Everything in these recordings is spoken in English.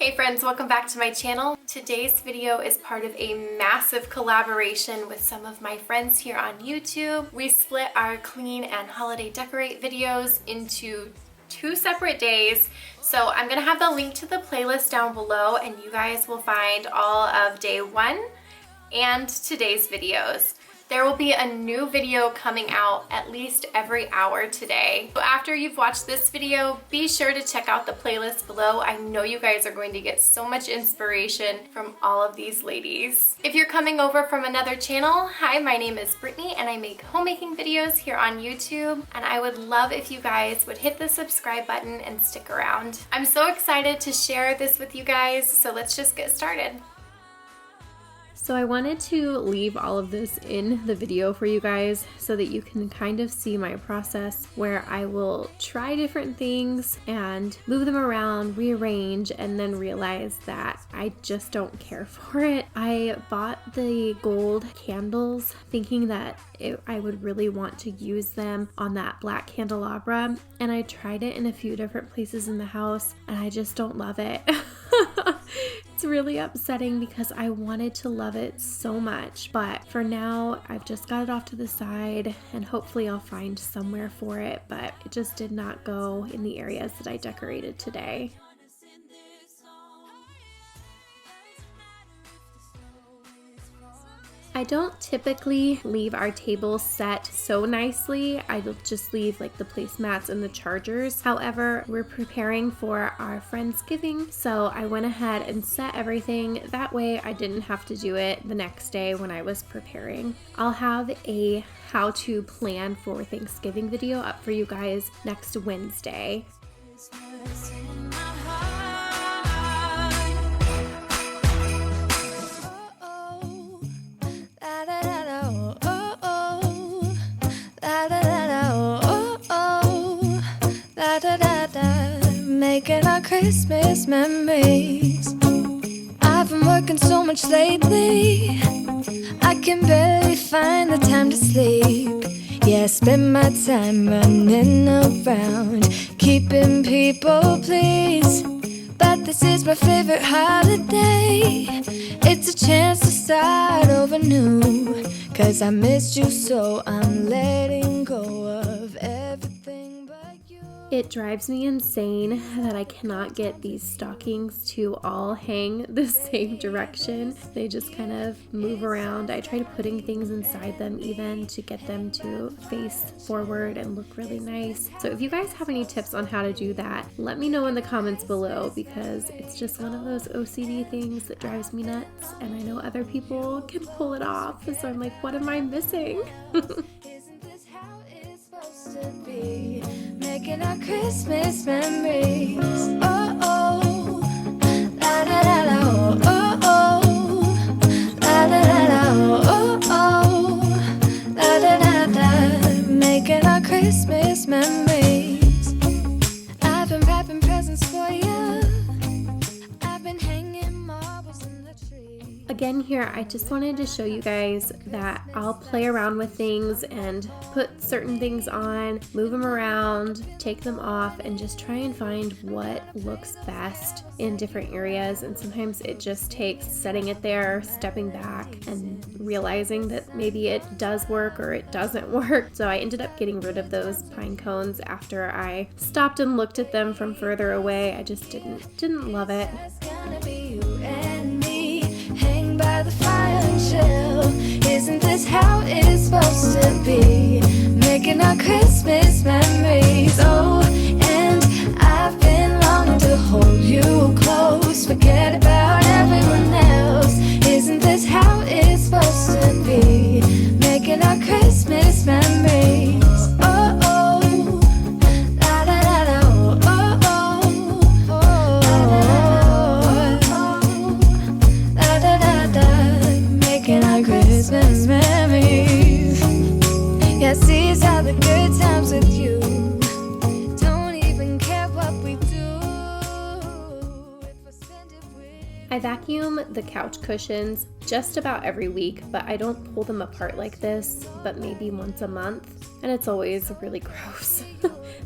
Hey friends, welcome back to my channel. Today's video is part of a massive collaboration with some of my friends here on YouTube. We split our clean and holiday decorate videos into 2 separate days. So I'm gonna have the link to the playlist down below and you guys will find all of day 1 and today's videos. There will be a new video coming out at least every hour today. So after you've watched this video, be sure to check out the playlist below. I know you guys are going to get so much inspiration from all of these ladies. If you're coming over from another channel, hi, my name is Brittany and I make homemaking videos here on YouTube. And I would love if you guys would hit the subscribe button and stick around. I'm so excited to share this with you guys, so let's just get started. So I wanted to leave all of this in the video for you guys so that you can kind of see my process where I will try different things and move them around, rearrange, and then realize that I just don't care for it. I bought the gold candles thinking that I would really want to use them on that black candelabra, and I tried it in a few different places in the house and I just don't love it. It's really upsetting because I wanted to love it so much, but for now I've just got it off to the side and hopefully I'll find somewhere for it, but it just did not go in the areas that I decorated today. I don't typically leave our table set so nicely. I'll just leave like the placemats and the chargers. However, we're preparing for our Friendsgiving, so I went ahead and set everything. That way I didn't have to do it the next day when I was preparing. I'll have a how to plan for Thanksgiving video up for you guys next Wednesday. Making our Christmas memories. I've been working so much lately, I can barely find the time to sleep. Yeah, I spend my time running around, keeping people pleased. But this is my favorite holiday. It's a chance to start over new, 'cause I missed you, so I'm letting go of everything but you. It drives me insane that I cannot get these stockings to all hang the same direction. They just kind of move around. I tried putting things inside them even to get them to face forward and look really nice. So if you guys have any tips on how to do that, let me know in the comments below, because it's just one of those OCD things that drives me nuts, and I know other people can pull it off. So I'm like, what am I missing? Isn't this how it's supposed to be? Making our Christmas memories. Oh oh, la la la la. Oh oh, la la la la. Oh oh, la la la la. Making our Christmas memories. I've been wrapping presents for you. I've been hanging marbles in the tree. Again here, I just wanted to show you guys that I'll play around with things and put certain things on, move them around, take them off, and just try and find what looks best in different areas. And sometimes it just takes setting it there, stepping back, and realizing that maybe it does work or it doesn't work. So I ended up getting rid of those pine cones after I stopped and looked at them from further away. I just didn't love it. It's gonna be you and me, hang by the fire and chill. Isn't this how it's supposed to be? Making our Christmas memories. Oh, and I've been longing to hold you close, forget about everyone else. Isn't this how it's supposed to be? Making our Christmas memories. Oh oh, la la la la. Oh oh, oh oh, la la la la. Making our Christmas memories. Yes, these are the good times with you. Don't even care what we do if I spend it with. I vacuum the couch cushions just about every week, but I don't pull them apart like this, but maybe once a month, and it's always really gross.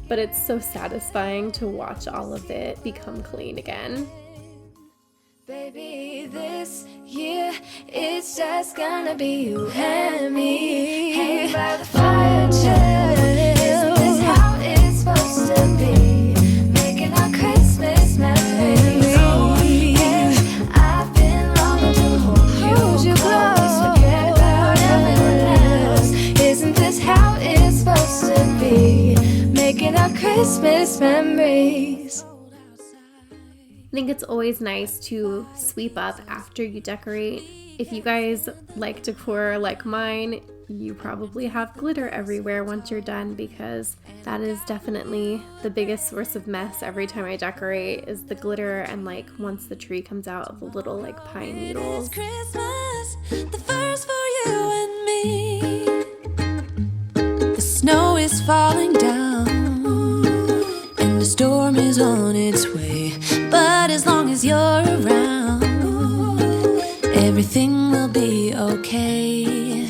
But it's so satisfying to watch all of it become clean again. Baby, this year it's just gonna be you and me. Hanging by the fire chill. Isn't this how it's supposed to be? Making our Christmas memories. Oh, yeah. I've been longing to hold you close. Forget about everyone else. Isn't this how it's supposed to be? Making our Christmas memories. I think it's always nice to sweep up after you decorate. If you guys like decor like mine, you probably have glitter everywhere once you're done, because that is definitely the biggest source of mess every time I decorate, is the glitter, and like once the tree comes out, the little like pine needles. Christmas, the first for you and me. The snow is falling down and the storm is on its way. But as long as you're around, everything will be okay.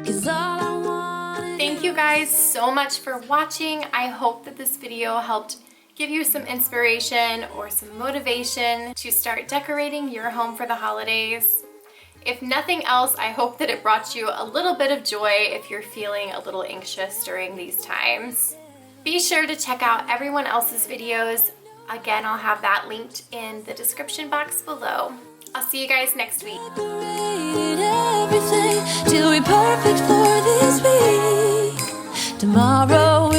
'Cause all I want. Thank you guys so much for watching. I hope that this video helped give you some inspiration or some motivation to start decorating your home for the holidays. If nothing else, I hope that it brought you a little bit of joy if you're feeling a little anxious during these times. Be sure to check out everyone else's videos. Again, I'll have that linked in the description box below. I'll see you guys next week. Everything till we're perfect for this week. Tomorrow